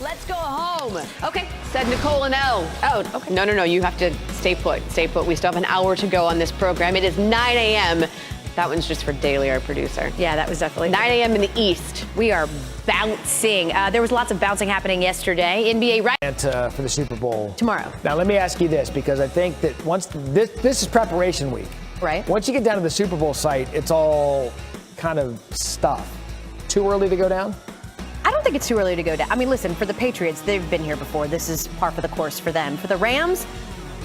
Let's go home. Okay, said Nicole and Elle. Oh, okay. No, you have to stay put. Stay put. We still have an hour to go on this program. It is 9 a.m. That one's just for Daly, our producer. Yeah, that was definitely 9 a.m. in the East. We are bouncing. There was lots of bouncing happening yesterday. NBA right for the Super Bowl tomorrow. Now let me ask you this, because I think that once this is preparation week. Right. Once you get down to the Super Bowl site, it's all kind of stuff. Too early to go down? I don't think it's too early to go down. I mean, listen, for the Patriots, they've been here before. This is par for the course for them. For the Rams,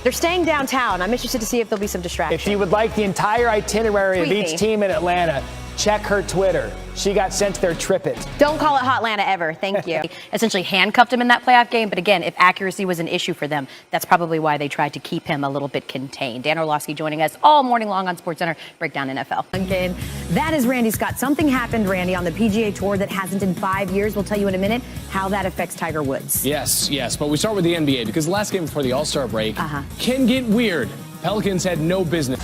they're staying downtown. I'm interested to see if there'll be some distraction. If you would like the entire itinerary of each me. team in Atlanta, check her Twitter. She got sent their TripIt. Don't call it Hotlanta ever. Thank you. Essentially handcuffed him in that playoff game. But again, if accuracy was an issue for them, that's probably why they tried to keep him a little bit contained. Dan Orlovsky joining us all morning long on SportsCenter. Breakdown NFL. Duncan. That is Randy Scott. Something happened, Randy, on the PGA Tour that hasn't in 5 years. We'll tell you in a minute how that affects Tiger Woods. Yes. But we start with the NBA because the last game before the All-Star break can get weird. Pelicans had no business.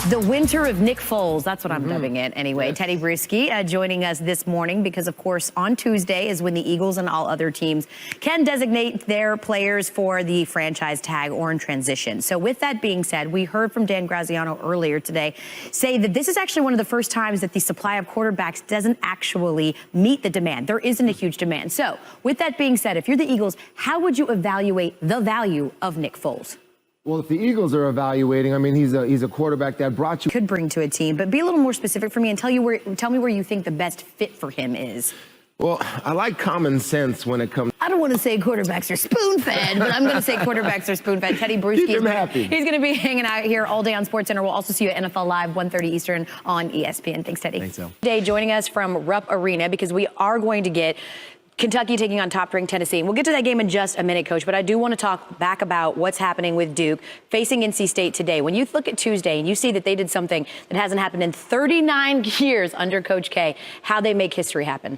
The winter of Nick Foles, that's what I'm dubbing it anyway. Yes. Teddy Bruschi joining us this morning because, of course, on Tuesday is when the Eagles and all other teams can designate their players for the franchise tag or in transition. So with that being said, we heard from Dan Graziano earlier today say that this is actually one of the first times that the supply of quarterbacks doesn't actually meet the demand. There isn't a huge demand. So with that being said, if you're the Eagles, how would you evaluate the value of Nick Foles? Well, if the Eagles are evaluating, I mean, he's a quarterback that brought you. Could bring to a team, but be a little more specific for me and tell me where you think the best fit for him is. Well, I like common sense when it comes. I don't want to say quarterbacks are spoon-fed, but I'm going to say quarterbacks are spoon-fed. Teddy Bruschi. Keep him happy. He's going to be hanging out here all day on SportsCenter. We'll also see you at NFL Live, 1:30 Eastern on ESPN. Thanks, Teddy. Thanks, Elle. Today, joining us from Rupp Arena because we are going to get Kentucky taking on top-ranked Tennessee. We'll get to that game in just a minute, Coach, but I do want to talk back about what's happening with Duke facing NC State today. When you look at Tuesday and you see that they did something that hasn't happened in 39 years under Coach K, how they make history happen.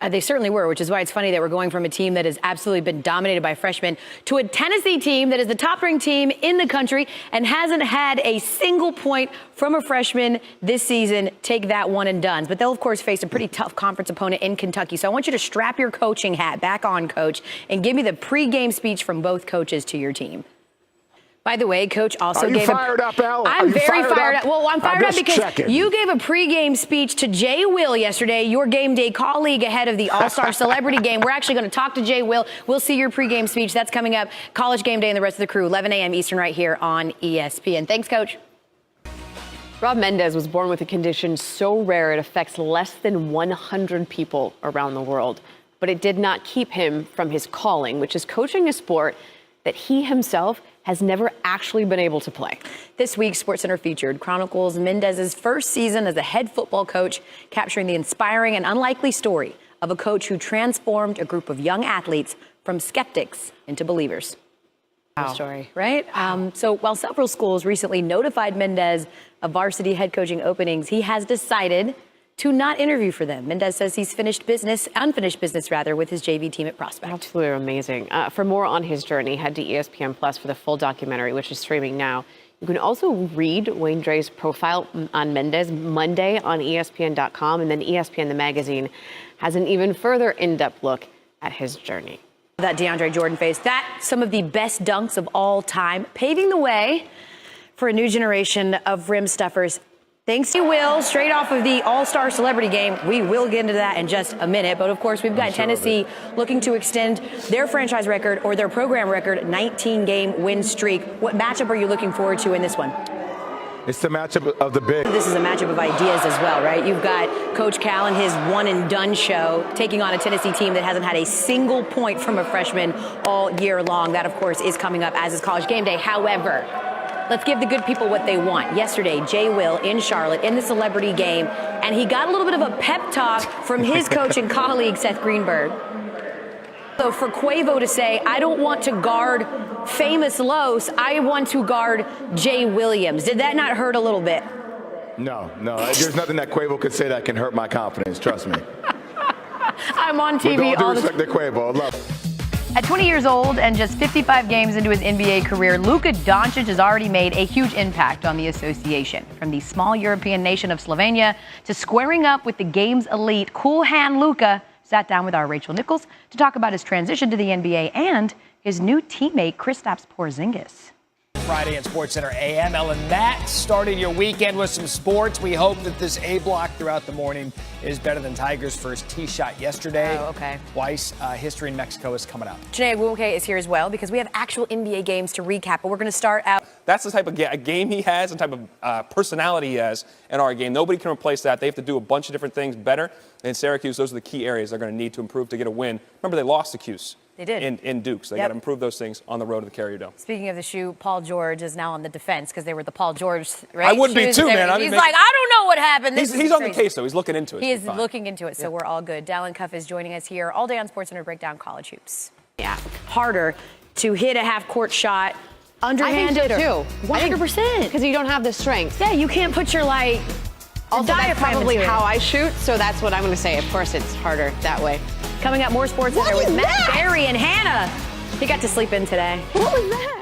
They certainly were, which is why it's funny that we're going from a team that has absolutely been dominated by freshmen to a Tennessee team that is the top-ranked team in the country and hasn't had a single point from a freshman this season. Take that one and done. But they'll, of course, face a pretty tough conference opponent in Kentucky. So I want you to strap your coaching hat back on, Coach, and give me the pregame speech from both coaches to your team. By the way, Coach also gave Are you fired up, Elle? I'm very fired up. Well, I'm fired up because checking. You gave a pregame speech to Jay Will yesterday, your game day colleague ahead of the All-Star Celebrity Game. We're actually going to talk to Jay Will. We'll see your pregame speech. That's coming up. College Game Day and the rest of the crew, 11 a.m. Eastern right here on ESPN. Thanks, Coach. Rob Mendez was born with a condition so rare it affects less than 100 people around the world. But it did not keep him from his calling, which is coaching a sport that he himself has never actually been able to play. This week, SportsCenter featured chronicles Mendez's first season as a head football coach, capturing the inspiring and unlikely story of a coach who transformed a group of young athletes from skeptics into believers. Wow. Story, right? So while several schools recently notified Mendez of varsity head coaching openings, he has decided to not interview for them. Mendez says he's unfinished business with his JV team at Prospect. Absolutely amazing. For more on his journey, head to ESPN Plus for the full documentary, which is streaming now. You can also read Wayne Dre's profile on Mendez Monday on ESPN.com, and then ESPN, the magazine, has an even further in-depth look at his journey. That DeAndre Jordan face, that's some of the best dunks of all time, paving the way for a new generation of rim stuffers. Thanks to Will, straight off of the All-Star Celebrity Game. We will get into that in just a minute. But, of course, we've got Tennessee looking to extend their franchise record or their program record 19-game win streak. What matchup are you looking forward to in this one? It's the matchup of the big. This is a matchup of ideas as well, right? You've got Coach Cal and his one-and-done show taking on a Tennessee team that hasn't had a single point from a freshman all year long. That, of course, is coming up, as is College Game Day. However, let's give the good people what they want. Yesterday, Jay Will in Charlotte in the Celebrity Game, and he got a little bit of a pep talk from his coach and colleague, Seth Greenberg. So for Quavo to say, I don't want to guard famous Los, I want to guard Jay Williams. Did that not hurt a little bit? No. There's nothing that Quavo could say that can hurt my confidence. Trust me. I'm on TV With all all due the respect to Quavo, I love it. At 20 years old and just 55 games into his NBA career, Luka Doncic has already made a huge impact on the association. From the small European nation of Slovenia to squaring up with the game's elite, Cool Hand Luka sat down with our Rachel Nichols to talk about his transition to the NBA and his new teammate, Kristaps Porzingis. Friday at SportsCenter AM. Elle and Matt started your weekend with some sports. We hope that this A block throughout the morning is better than Tiger's first tee shot yesterday. Oh, okay. Twice. History in Mexico is coming up. Janae Wunke is here as well because we have actual NBA games to recap, but we're going to start out. That's the type of game he has, the type of personality he has in our game. Nobody can replace that. They have to do a bunch of different things better. And in Syracuse, those are the key areas they're going to need to improve to get a win. Remember, they lost to Cuse. They did. In Dukes. They got to improve those things on the road to the Carrier Dome. Speaking of the shoe, Paul George is now on the defense because they were the Paul George, right? I would be too, man. He's like, I don't know what happened. He's on the case, though. He's looking into it. He is looking into it, so we're all good. Dallin Cuff is joining us here all day on SportsCenter to break down college hoops. Yeah. Harder to hit a half-court shot underhanded. I think so, too. 100%. Because you don't have the strength. Yeah, you can't put your, like, Also, that's diaphragm probably into it. how I shoot, so that's what I'm going to say. Of course, it's harder that way. Coming up, more SportsCenter with Matt, Barry, and Hannah. He got to sleep in today. What was that?